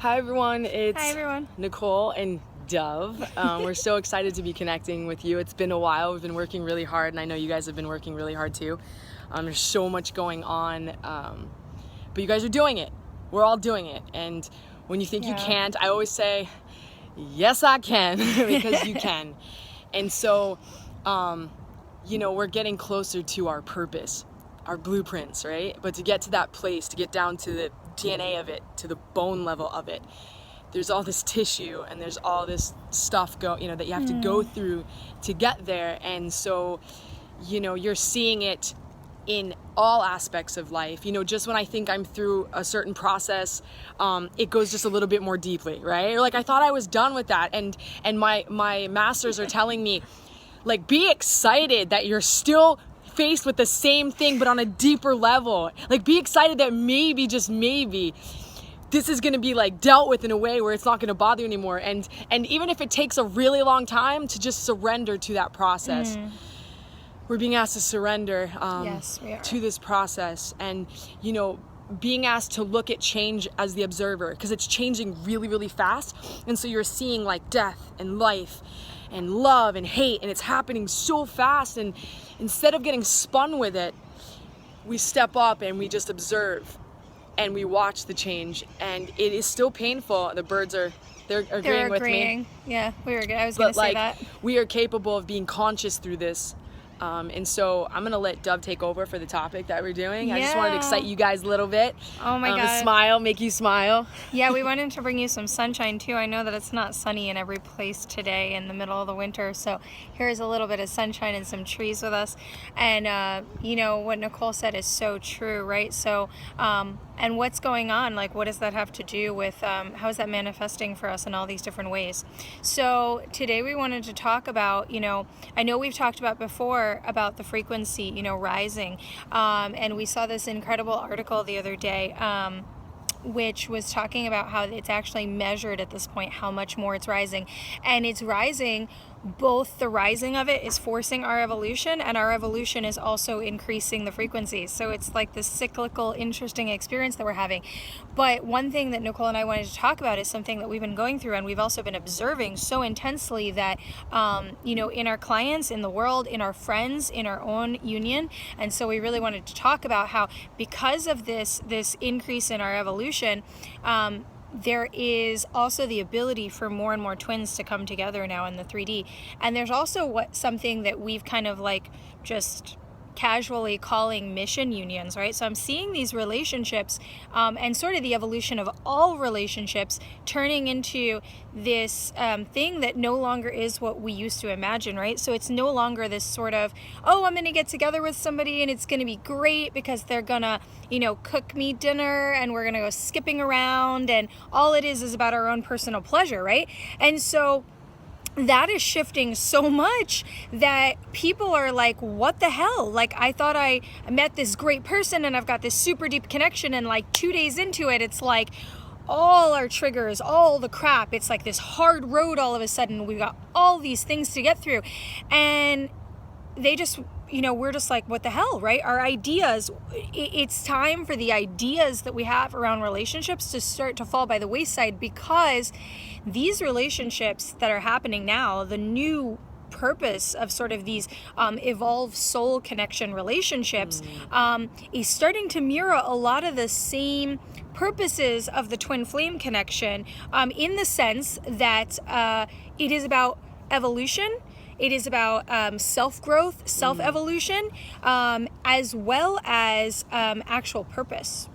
Hi everyone, Hi it's everyone. Nicole and Dove. We're so excited to be connecting with you. It's been a while. We've been working really hard, and I know you guys have been working really hard too. There's so much going on, but you guys are doing it. We're all doing it. And when you think you can't, I always say, yes, I can, because you can. And so, we're getting closer to our purpose, our blueprints, right? But to get to that place, to get down to the DNA of it, to the bone level of it, there's all this tissue and there's all this stuff that you have to go through to get there. And so, you're seeing it in all aspects of life. Just when I think I'm through a certain process, it goes just a little bit more deeply, right? Or like I thought I was done with that, and my masters are telling me, like, be excited that you're still faced with the same thing but on a deeper level. Like, be excited that maybe, just maybe, this is going to be like dealt with in a way where it's not going to bother you anymore. And even if it takes a really long time, to just surrender to that process. We're being asked to surrender Yes, we are. to this process, and being asked to look at change as the observer, because it's changing really, really fast. And so you're seeing like death and life and love and hate, and it's happening so fast. And instead of getting spun with it, we step up and we just observe and we watch the change. And it is still painful. The birds they're agreeing with me. Yeah, we were good. I was going to say that. We are capable of being conscious through this. And so I'm going to let Dove take over for the topic that we're doing. I just wanted to excite you guys a little bit. Oh my God. Smile, make you smile. Yeah, we wanted to bring you some sunshine too. I know that it's not sunny in every place today in the middle of the winter. So here's a little bit of sunshine and some trees with us. And, what Nicole said is so true, right? So, and what's going on? Like, what does that have to do with, how is that manifesting for us in all these different ways? So today we wanted to talk about, I know we've talked about before about the frequency, rising. And we saw this incredible article the other day, which was talking about how it's actually measured at this point, how much more it's rising. And it's rising, both the rising of it is forcing our evolution, and our evolution is also increasing the frequencies. So it's like this cyclical, interesting experience that we're having. But one thing that Nicole and I wanted to talk about is something that we've been going through, and we've also been observing so intensely that, in our clients, in the world, in our friends, in our own union. And so we really wanted to talk about how, because of this increase in our evolution, there is also the ability for more and more twins to come together now in the 3D. And there's also something that we've kind of like just casually calling mission unions, right? So I'm seeing these relationships and sort of the evolution of all relationships turning into this thing that no longer is what we used to imagine, right? So it's no longer this sort of, oh, I'm going to get together with somebody and it's going to be great because they're going to, cook me dinner and we're going to go skipping around, and all it is about our own personal pleasure, right? And so that is shifting so much that people are like, what the hell? Like, I thought I met this great person and I've got this super deep connection, and like 2 days into it, it's like all our triggers, all the crap, it's like this hard road all of a sudden. We've got all these things to get through, and they just, we're just like, what the hell, right? Our ideas, it's time for the ideas that we have around relationships to start to fall by the wayside, because these relationships that are happening now, the new purpose of sort of these evolved soul connection relationships is starting to mirror a lot of the same purposes of the twin flame connection, in the sense that it is about evolution. It is about self-growth, self-evolution, as well as actual purpose.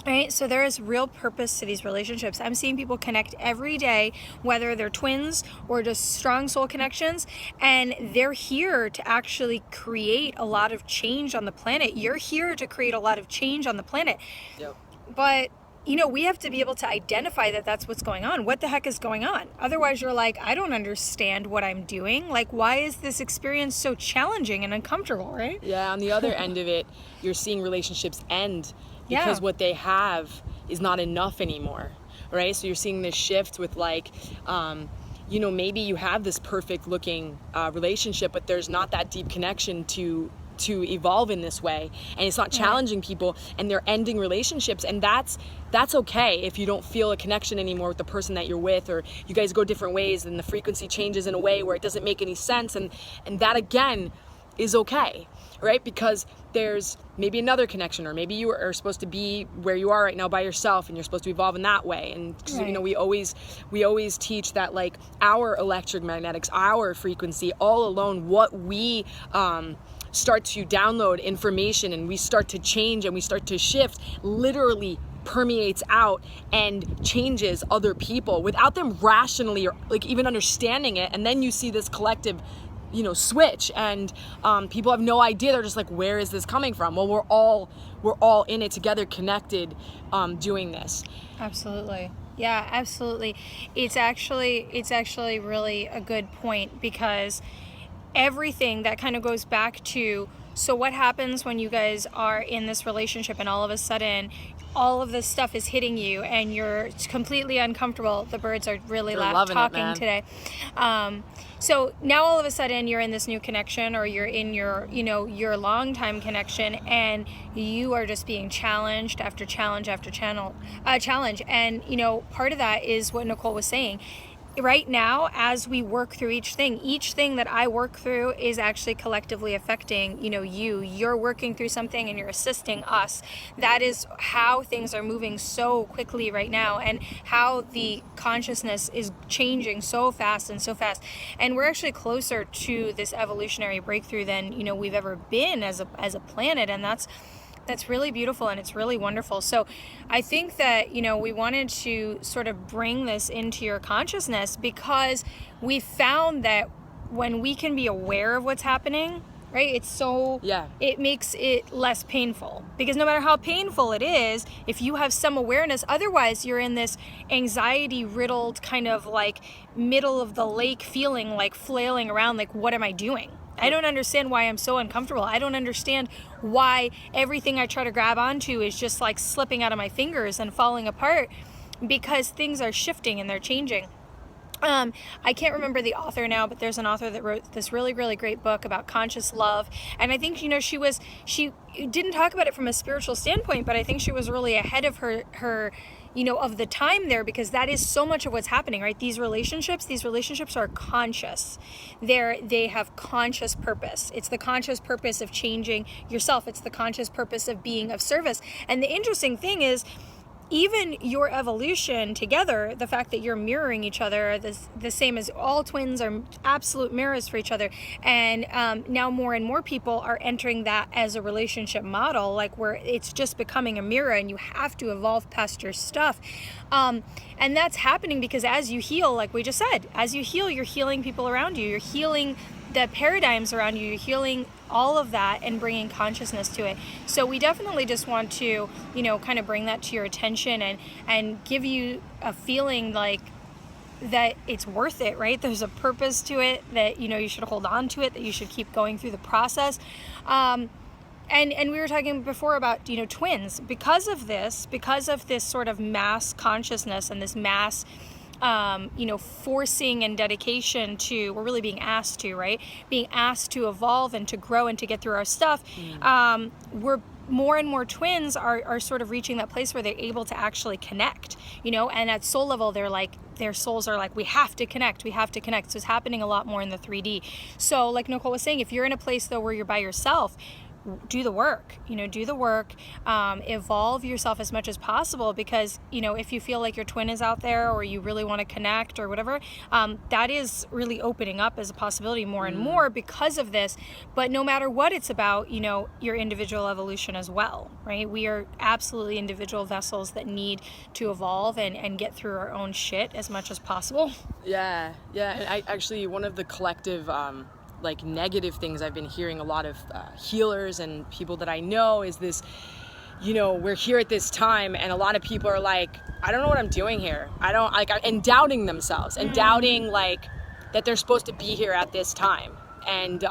Right? So there is real purpose to these relationships. I'm seeing people connect every day, whether they're twins or just strong soul connections, and they're here to actually create a lot of change on the planet. You're here to create a lot of change on the planet. Yep. But we have to be able to identify that that's what's going on. What the heck is going on? Otherwise, you're like, I don't understand what I'm doing. Like, why is this experience so challenging and uncomfortable, right? Yeah, on the other end of it, you're seeing relationships end because what they have is not enough anymore, right? So you're seeing this shift with like, maybe you have this perfect looking relationship, but there's not that deep connection to to evolve in this way, and it's not challenging people, and they're ending relationships, and that's okay if you don't feel a connection anymore with the person that you're with, or you guys go different ways and the frequency changes in a way where it doesn't make any sense, and that again is okay, right? Because there's maybe another connection, or maybe you are supposed to be where you are right now by yourself, and you're supposed to evolve in that way. And you know, we always teach that, like, our electromagnetics, our frequency, all alone, what we start to download information and we start to change and we start to shift, literally permeates out and changes other people without them rationally or like even understanding it. And then you see this collective, you know, switch, and people have no idea. They're just like, where is this coming from? Well, we're all in it together, connected, doing this. Absolutely. Yeah, absolutely. It's actually really a good point, because everything that kind of goes back to, so what happens when you guys are in this relationship and all of a sudden all of this stuff is hitting you and you're completely uncomfortable. The birds are really loud talking today. So now all of a sudden you're in this new connection, or you're in your, you know, your long time connection, and you are just being challenged after challenge after challenge. And, you know, part of that is what Nicole was saying. Right now, as we work through each thing that I work through is actually collectively affecting, you know, you're working through something and you're assisting us. That is how things are moving so quickly right now, and how the consciousness is changing so fast. And we're actually closer to this evolutionary breakthrough than, you know, we've ever been as a planet. And that's really beautiful, and it's really wonderful. So I think that, you know, we wanted to sort of bring this into your consciousness, because we found that when we can be aware of what's happening, right, it makes it less painful. Because no matter how painful it is, if you have some awareness, otherwise you're in this anxiety riddled kind of like middle of the lake feeling, like flailing around, like, what am I doing? I don't understand why I'm so uncomfortable. I don't understand why everything I try to grab onto is just like slipping out of my fingers and falling apart, because things are shifting and they're changing. I can't remember the author now, but there's an author that wrote this really, really great book about conscious love. And I think, you know, she didn't talk about it from a spiritual standpoint, but I think she was really ahead of her you know, of the time there, because that is so much of what's happening, right? These relationships are conscious. They have conscious purpose. It's the conscious purpose of changing yourself. It's the conscious purpose of being of service. And the interesting thing is, even your evolution together, the fact that you're mirroring each other, the same as all twins are absolute mirrors for each other. And now more and more people are entering that as a relationship model, like where it's just becoming a mirror and you have to evolve past your stuff. And that's happening because as you heal, like we just said, as you heal, you're healing people around you. You're healing the paradigms around you. You're healing all of that and bringing consciousness to it. So we definitely just want to, you know, kind of bring that to your attention and give you a feeling like that it's worth it, right? There's a purpose to it, that, you know, you should hold on to it, that you should keep going through the process. And we were talking before about, you know, twins. Because of this sort of mass consciousness and this mass you know, forcing and dedication to, we're really being asked to, right? Being asked to evolve and to grow and to get through our stuff. We're more and more twins are sort of reaching that place where they're able to actually connect, you know, and at soul level, their souls are like, we have to connect. So it's happening a lot more in the 3D. So like Nicole was saying, if you're in a place though where you're by yourself, do the work, evolve yourself as much as possible, because, you know, if you feel like your twin is out there or you really want to connect or whatever, that is really opening up as a possibility more and more because of this. But no matter what it's about, you know, your individual evolution as well, right? We are absolutely individual vessels that need to evolve and get through our own shit as much as possible. Yeah. And I actually, one of the collective like negative things I've been hearing a lot of healers and people that I know is this, you know, we're here at this time and a lot of people are like, I don't know what I'm doing here. I don't like, and doubting themselves and doubting like that they're supposed to be here at this time. And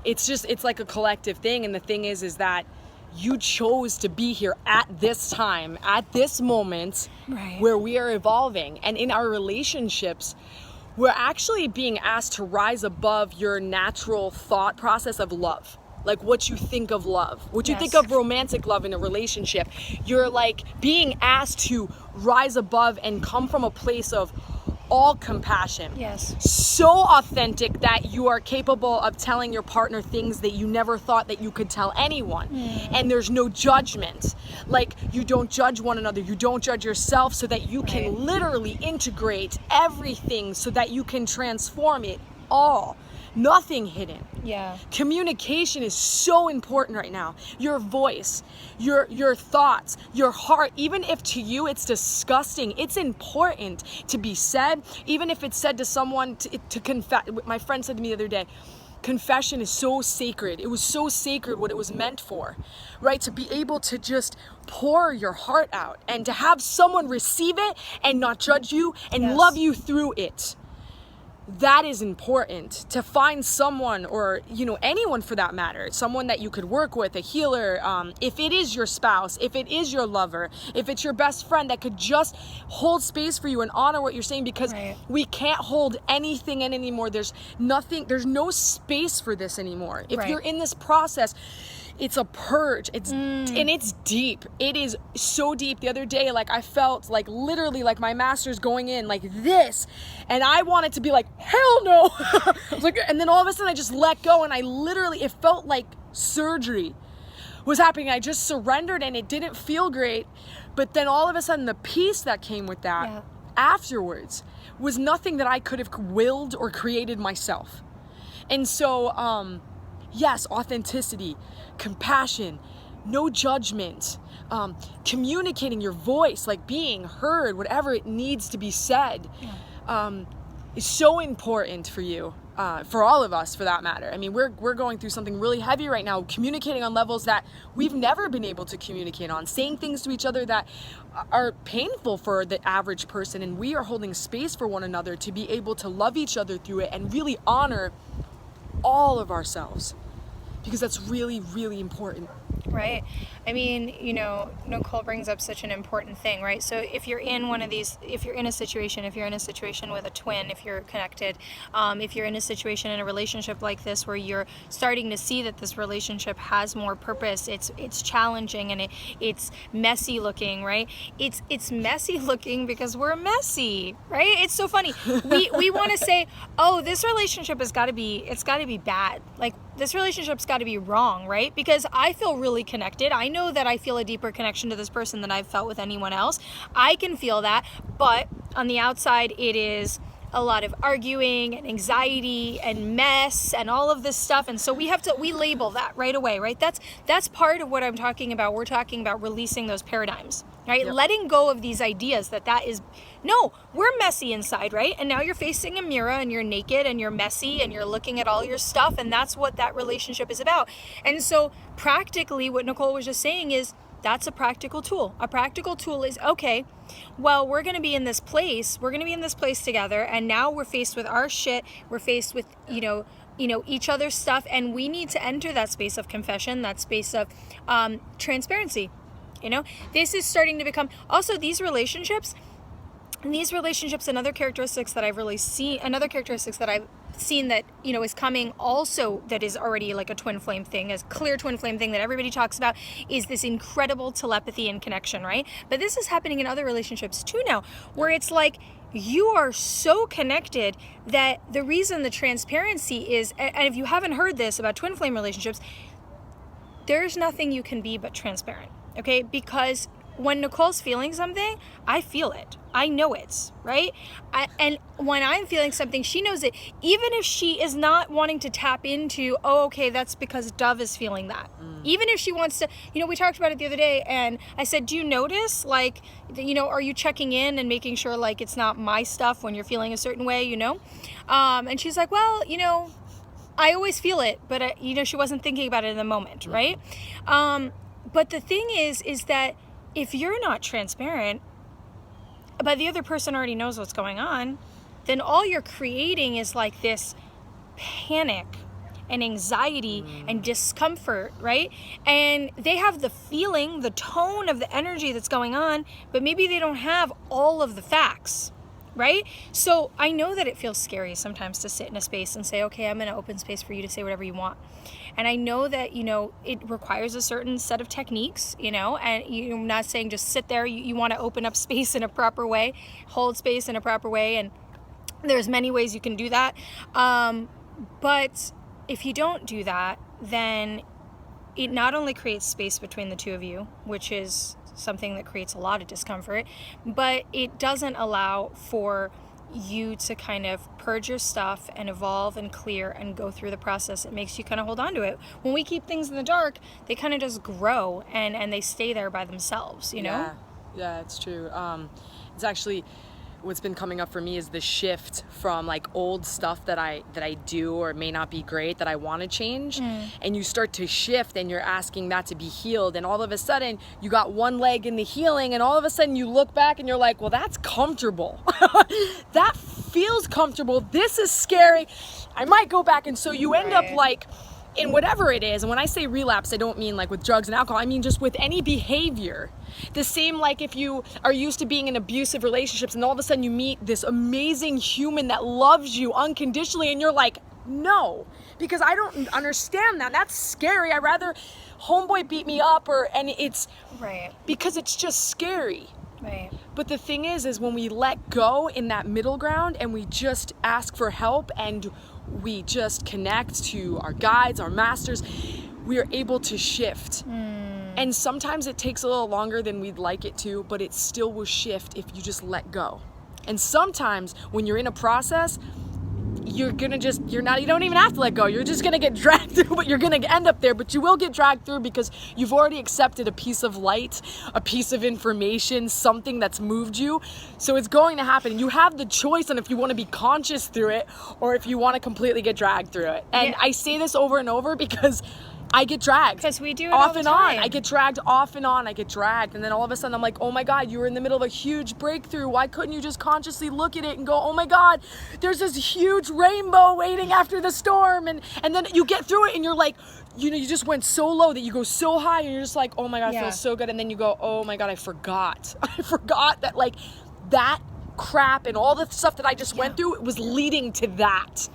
it's like a collective thing. And the thing is that you chose to be here at this time, at this moment, right, where we are evolving. And in our relationships, we're actually being asked to rise above your natural thought process of love. Like what you think of love, what you think of romantic love in a relationship. You're like being asked to rise above and come from a place of all compassion. Yes. So authentic that you are capable of telling your partner things that you never thought that you could tell anyone. And there's no judgment. Like you don't judge one another, you don't judge yourself, so that you can literally integrate everything so that you can transform it all. Nothing hidden. Yeah. Communication is so important right now. Your voice, your thoughts, your heart, even if to you it's disgusting, it's important to be said. Even if it's said to someone to confess. My friend said to me the other day, confession is so sacred. It was so sacred what it was meant for, right? To be able to just pour your heart out and to have someone receive it and not judge you and love you through it. That is important. To find someone, or anyone for that matter, someone that you could work with, a healer, if it is your spouse, if it is your lover, if it's your best friend, that could just hold space for you and honor what you're saying, because we can't hold anything in anymore. There's no space for this anymore. If you're in this process, it's a purge. And it's deep. It is so deep. The other day, like I felt like literally like my master's going in like this, and I wanted to be like, hell no. And then all of a sudden I just let go, and it felt like surgery was happening. I just surrendered, and it didn't feel great. But then all of a sudden the peace that came with that afterwards was nothing that I could have willed or created myself. And so, yes, authenticity, compassion, no judgment, communicating your voice, like being heard, whatever it needs to be said, is so important for you, for all of us, for that matter. I mean, we're going through something really heavy right now, communicating on levels that we've never been able to communicate on, saying things to each other that are painful for the average person, and we are holding space for one another to be able to love each other through it and really honor all of ourselves, because that's really, really important. Right. I mean, Nicole brings up such an important thing, right? So if you're in if you're in a situation with a twin, if you're connected, if you're in a situation in a relationship like this where you're starting to see that this relationship has more purpose, it's challenging and it's messy looking, right? It's messy looking because we're messy, right? It's so funny. We want to say, oh, this relationship it's got to be bad. Like this relationship's got to be wrong, right? Because I feel really connected. I know that I feel a deeper connection to this person than I've felt with anyone else. I can feel that, but on the outside, it is a lot of arguing and anxiety and mess and all of this stuff. And so we label that right away, right? That's part of what I'm talking about. We're talking about releasing those paradigms, right? Yep. Letting go of these ideas that is, no, we're messy inside, right? And now you're facing a mirror and you're naked and you're messy and you're looking at all your stuff, and that's what that relationship is about. And so practically what Nicole was just saying is, that's a practical tool. A practical tool is, okay, well, we're going to be in this place. We're going to be in this place together. And now we're faced with our shit. We're faced with, each other's stuff. And we need to enter that space of confession, that space of transparency. This is starting to become, also these relationships and other characteristics that I've seen that is coming also, that is already like a twin flame thing, a clear twin flame thing that everybody talks about, is this incredible telepathy and connection, right? But this is happening in other relationships too now, where it's like you are so connected that the reason the transparency is, and if you haven't heard this about twin flame relationships, there's nothing you can be but transparent, okay? Because when Nicole's feeling something, I feel it. I know it, right? And when I'm feeling something, she knows it. Even if she is not wanting to tap into, oh, okay, that's because Dove is feeling that. Even if she wants to, we talked about it the other day, and I said, do you notice, like, are you checking in and making sure, like, it's not my stuff when you're feeling a certain way, And she's like, well, I always feel it, but, she wasn't thinking about it in the moment, right? But the thing is that if you're not transparent, but the other person already knows what's going on, then all you're creating is like this panic and anxiety and discomfort, right? And they have the feeling, the tone of the energy that's going on, but maybe they don't have all of the facts, right? So I know that it feels scary sometimes to sit in a space and say, okay, I'm in an open space for you to say whatever you want. And I know that, you know, it requires a certain set of techniques, you know, and you're not saying just sit there. You want to open up space in a proper way, hold space in a proper way. And there's many ways you can do that. But if you don't do that, then it not only creates space between the two of you, which is something that creates a lot of discomfort, but it doesn't allow for you to kind of purge your stuff and evolve and clear and go through the process. It makes you kind of hold on to it. When we keep things in the dark, they kind of just grow and they stay there by themselves, you know? Yeah, it's true. It's actually, what's been coming up for me is the shift from like old stuff that I do or may not be great that I want to change, and you start to shift and you're asking that to be healed, and all of a sudden you got one leg in the healing, and all of a sudden you look back and you're like, well, that's comfortable. That feels comfortable. This is scary. I might go back. And so you end up like in whatever it is. And when I say relapse, I don't mean like with drugs and alcohol. I mean just with any behavior. The same like if you are used to being in abusive relationships and all of a sudden you meet this amazing human that loves you unconditionally, and you're like, no, because I don't understand that. That's scary. I'd rather homeboy beat me up, and it's because it's just scary. Right. But the thing is when we let go in that middle ground and we just ask for help and we just connect to our guides, our masters, we are able to shift. And sometimes it takes a little longer than we'd like it to, but it still will shift if you just let go. And sometimes when you're in a process, you don't even have to let go. You're just gonna get dragged through, but you're gonna end up there. But you will get dragged through because you've already accepted a piece of light, a piece of information, something that's moved you. So it's going to happen. You have the choice on if you want to be conscious through it or if you want to completely get dragged through it. And I say this over and over because I get dragged. Because we do it off all the and time. on. I get dragged off and on. I get dragged. And then all of a sudden I'm like, oh my God, you were in the middle of a huge breakthrough. Why couldn't you just consciously look at it and go, oh my God, there's this huge rainbow waiting after the storm. And then you get through it and you're like, you know, you just went so low that you go so high and you're just like, oh my God, it feels so good. And then you go, oh my God, I forgot. I forgot that like that crap and all the stuff that I just went through was leading to that.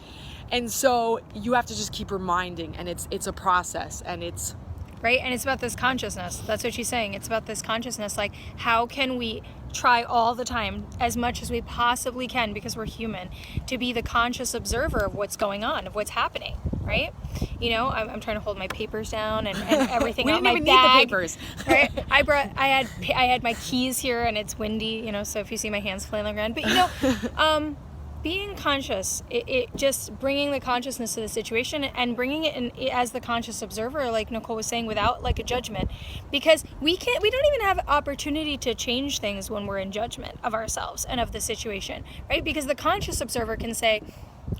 And so you have to just keep reminding, and it's a process, and it's right. And it's about this consciousness. That's what she's saying. It's about this consciousness. Like, how can we try all the time, as much as we possibly can, because we're human, to be the conscious observer of what's going on, of what's happening, right? You know, I'm trying to hold my papers down and everything. We out didn't my even bag, need the papers. Right? I had my keys here, and it's windy, you know. So if you see my hands flailing around, but you know, being conscious, it just bringing the consciousness to the situation and bringing it in as the conscious observer, like Nicole was saying, without like a judgment, because we don't even have opportunity to change things when we're in judgment of ourselves and of the situation, right? Because the conscious observer can say,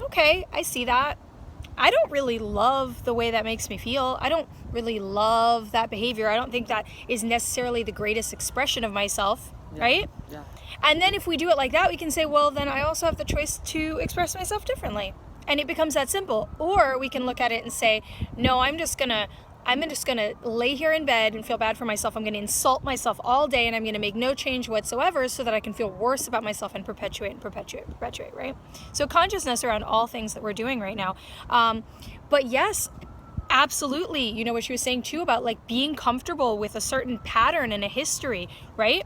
okay, I see that. I don't really love the way that makes me feel. I don't really love that behavior. I don't think that is necessarily the greatest expression of myself, right? Yeah. And then if we do it like that, we can say, well, then I also have the choice to express myself differently. And it becomes that simple. Or we can look at it and say, no, I'm just gonna lay here in bed and feel bad for myself. I'm gonna insult myself all day, and I'm gonna make no change whatsoever so that I can feel worse about myself and perpetuate, right? So consciousness around all things that we're doing right now. But yes, absolutely. You know what she was saying too about like being comfortable with a certain pattern and a history, right?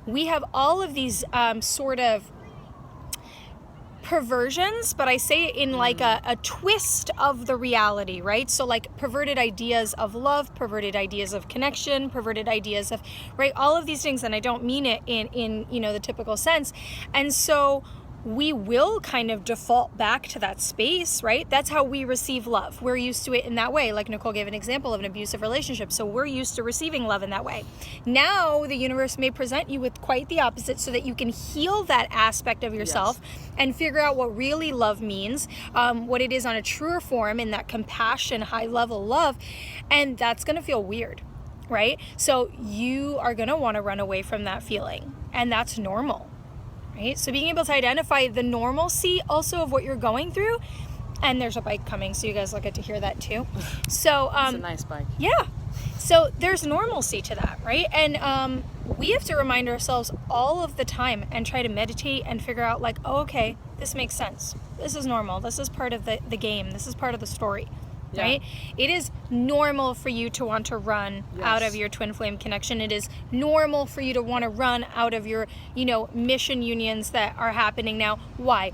We have all of these sort of perversions, but I say it in like a twist of the reality, right? So like perverted ideas of love, perverted ideas of connection, perverted ideas of, right? All of these things, and I don't mean it in you know, the typical sense. And so we will kind of default back to that space, right? That's how we receive love. We're used to it in that way. Like Nicole gave an example of an abusive relationship. So we're used to receiving love in that way. Now the universe may present you with quite the opposite so that you can heal that aspect of yourself and figure out what really love means, what it is on a truer form in that compassion, high level love. And that's going to feel weird, right? So you are going to want to run away from that feeling, and that's normal. Right? So being able to identify the normalcy also of what you're going through, and there's a bike coming, so you guys will get to hear that too. So it's a nice bike. Yeah. So there's normalcy to that, right? And we have to remind ourselves all of the time and try to meditate and figure out like, oh, okay, this makes sense. This is normal. This is part of the game. This is part of the story, right? It is normal for you to want to run out of your twin flame connection. It is normal for you to want to run out of your, mission unions that are happening now. Why?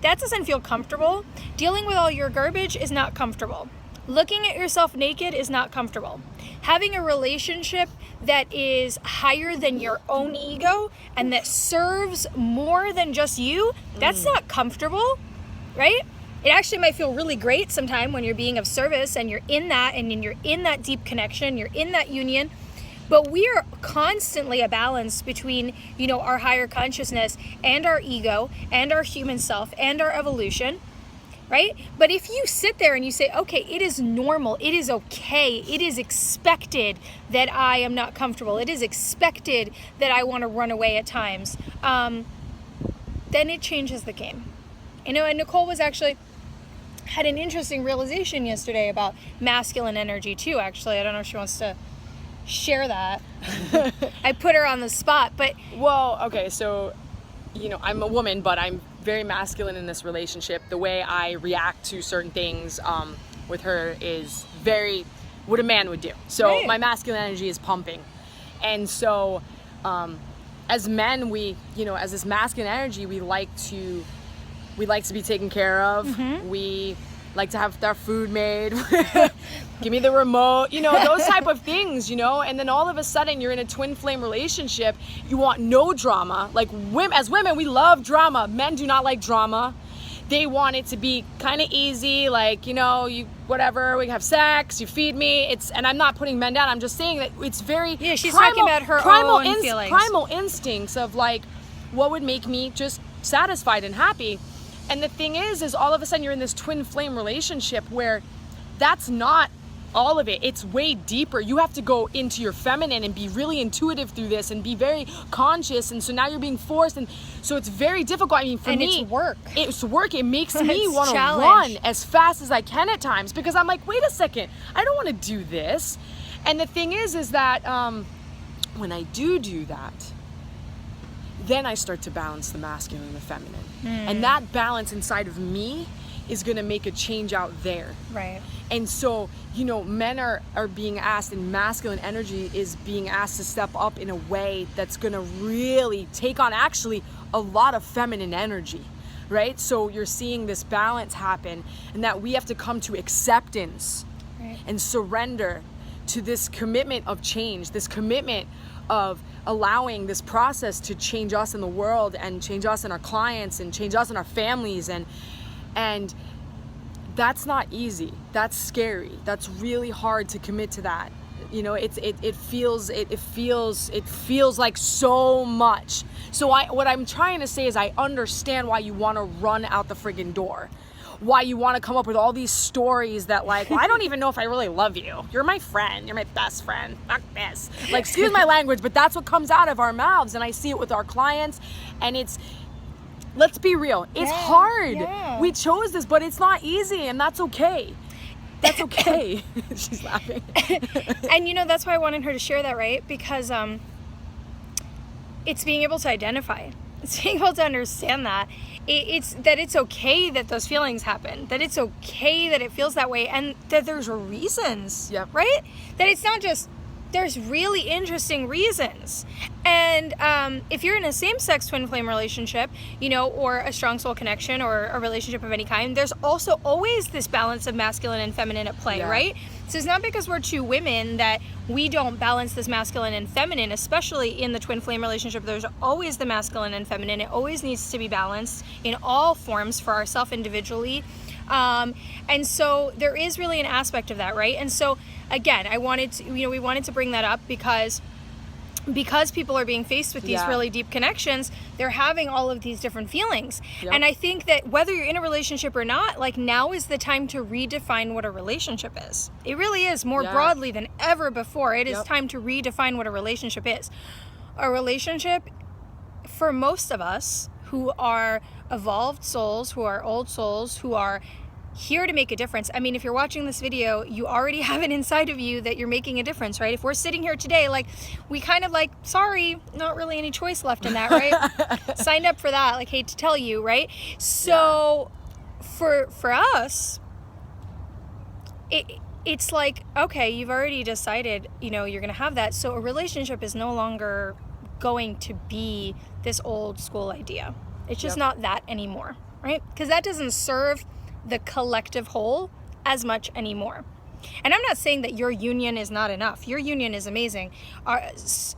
That doesn't feel comfortable. Dealing with all your garbage is not comfortable. Looking at yourself naked is not comfortable. Having a relationship that is higher than your own ego and that serves more than just you, that's not comfortable, right? It actually might feel really great sometime when you're being of service and you're in that and you're in that deep connection, you're in that union. But we are constantly a balance between, our higher consciousness and our ego and our human self and our evolution. Right? But if you sit there and you say, okay, it is normal, it is okay, it is expected that I am not comfortable, it is expected that I want to run away at times, then it changes the game. And Nicole had an interesting realization yesterday about masculine energy too, actually. I don't know if she wants to share that. I put her on the spot, but... Well, okay, so, I'm a woman, but I'm very masculine in this relationship. The way I react to certain things with her is very what a man would do. So my masculine energy is pumping. And so as men, we, as this masculine energy, we like to be taken care of. Mm-hmm. We like to have our food made. Give me the remote, those type of things, and then all of a sudden you're in a twin flame relationship. You want no drama. Like as women, we love drama. Men do not like drama. They want it to be kind of easy, like, you whatever, we have sex, you feed me. And I'm not putting men down. I'm just saying that it's very she's talking about her own feelings. Primal instincts of like, what would make me just satisfied and happy. And the thing is all of a sudden you're in this twin flame relationship where that's not all of it. It's way deeper. You have to go into your feminine and be really intuitive through this and be very conscious. And so now you're being forced. And so it's very difficult. I mean, for me, it's work. It's work. It makes me want to run as fast as I can at times because I'm like, wait a second, I don't want to do this. And the thing is that when I do that, then I start to balance the masculine and the feminine. And that balance inside of me is going to make a change out there. Right. And so, men are being asked, and masculine energy is being asked to step up in a way that's going to really take on actually a lot of feminine energy, right? So you're seeing this balance happen, and that we have to come to acceptance and surrender to this commitment of change, this commitment of allowing this process to change us in the world and change us and our clients and change us and our families. And that's not easy. That's scary. That's really hard to commit to that. It feels like so much. So what I'm trying to say is I understand why you want to run out the friggin' door. Why you want to come up with all these stories that like, well, I don't even know if I really love you. You're my friend. You're my best friend. Fuck this. Like, excuse my language, but that's what comes out of our mouths. And I see it with our clients. And let's be real. It's hard. Yeah. We chose this, but it's not easy. And that's okay. That's okay. She's laughing. And that's why I wanted her to share that, right? Because it's being able to identify. It's being able to understand that. It's okay that those feelings happen, that it's okay that it feels that way, and that there's reasons, right? That it's not just, there's really interesting reasons. And if you're in a same-sex twin flame relationship, or a strong soul connection or a relationship of any kind, there's also always this balance of masculine and feminine at play, right? So it's not because we're two women that we don't balance this masculine and feminine, especially in the twin flame relationship. There's always the masculine and feminine. It always needs to be balanced in all forms for ourselves individually. And so there is really an aspect of that, right? And so again, we wanted to bring that up because people are being faced with these really deep connections, they're having all of these different feelings. And I think that whether you're in a relationship or not, like, now is the time to redefine what a relationship is. It really is, more broadly than ever before. It is time to redefine what a relationship is. A relationship, for most of us who are evolved souls, who are old souls, who are here to make a difference. I mean, if you're watching this video, you already have it inside of you that you're making a difference, right? If we're sitting here today, like, we kind of like, sorry, not really any choice left in that, right? Signed up for that, like, hate to tell you, right? So for us, it's like, okay, you've already decided, you know, you're gonna have that. So a relationship is no longer going to be this old school idea. It's just not that anymore, right? Because that doesn't serve the collective whole as much anymore. And I'm not saying that your union is not enough. Your union is amazing. Our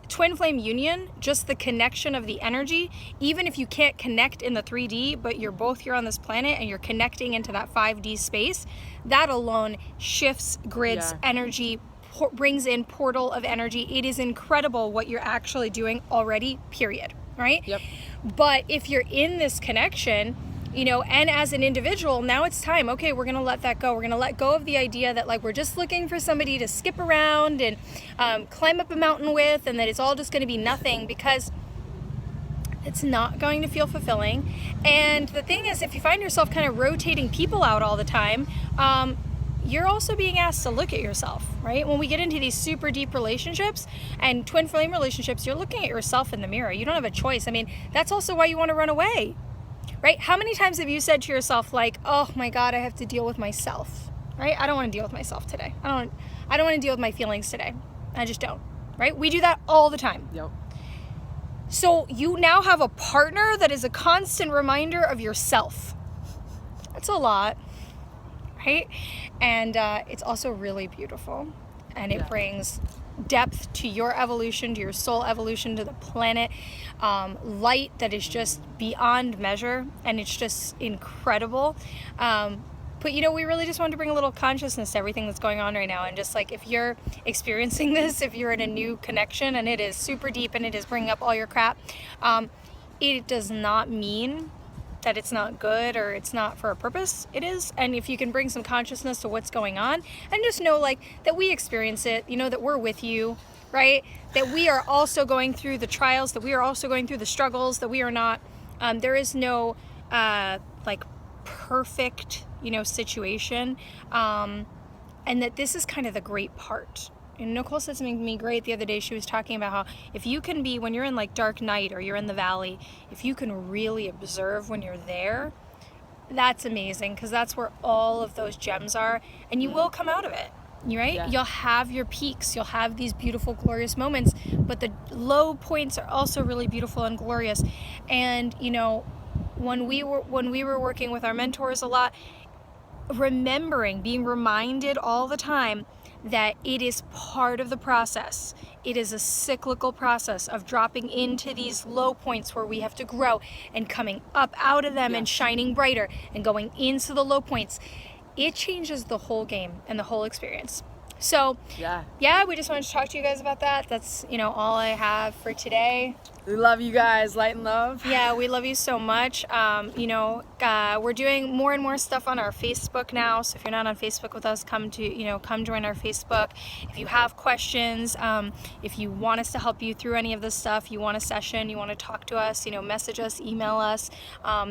twin flame union, just the connection of the energy, even if you can't connect in the 3D, but you're both here on this planet and you're connecting into that 5D space, that alone shifts grids, energy, brings in portal of energy. It is incredible what you're actually doing already, period, right? Yep. But if you're in this connection, you know, and as an individual, now it's time. Okay, we're gonna let that go. We're gonna let go of the idea that like we're just looking for somebody to skip around and climb up a mountain with, and that it's all just gonna be nothing, because it's not going to feel fulfilling. And the thing is, if you find yourself kind of rotating people out all the time, you're also being asked to look at yourself, right? When we get into these super deep relationships and twin flame relationships, you're looking at yourself in the mirror. You don't have a choice. I mean, that's also why you want to run away. Right? How many times have you said to yourself, like, oh my God, I have to deal with myself, right? I don't want to deal with myself today. I don't want to deal with my feelings today. I just don't, right? We do that all the time. Yep. So you now have a partner that is a constant reminder of yourself. That's a lot, right? And it's also really beautiful. And it brings depth to your evolution, to your soul evolution, to the planet, light that is just beyond measure, and it's just incredible. But you know, we really just wanted to bring a little consciousness to everything that's going on right now, and just like, if you're experiencing this, if you're in a new connection and it is super deep and it is bringing up all your crap, it does not mean that it's not good or it's not for a purpose. It is. And if you can bring some consciousness to what's going on, and just know like that we experience it, you know, that we're with you, right? That we are also going through the trials, that we are also going through the struggles, that we are not, there is no like perfect, you know, situation. And that this is kind of the great part. And Nicole said something to me great the other day. She was talking about how if you can be, when you're in like dark night or you're in the valley, if you can really observe when you're there, that's amazing, because that's where all of those gems are, and you will come out of it, right? Yeah. You'll have your peaks, you'll have these beautiful, glorious moments, but the low points are also really beautiful and glorious. And you know, when we were working with our mentors a lot, remembering, being reminded all the time that it is part of the process. It is a cyclical process of dropping into these low points where we have to grow, and coming up out of them and shining brighter, and going into the low points. It changes the whole game and the whole experience. So yeah, we just wanted to talk to you guys about that. That's, you know, all I have for today. We love you guys, light and love. Yeah, we love you so much. You know, we're doing more and more stuff on our Facebook now. So if you're not on Facebook with us, come join our Facebook. If you have questions, if you want us to help you through any of this stuff, you want a session, you want to talk to us, you know, message us, email us.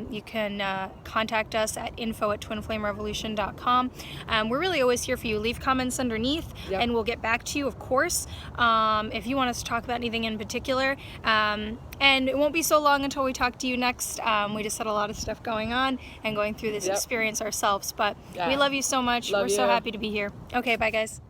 You can contact us at info@twinflamerevolution.com. We're really always here for you. Leave comments underneath, and we'll get back to you, of course. If you want us to talk about anything in particular. And it won't be so long until we talk to you next. We just had a lot of stuff going on and going through this experience ourselves. But we love you so much. We're so happy to be here. Okay, bye guys.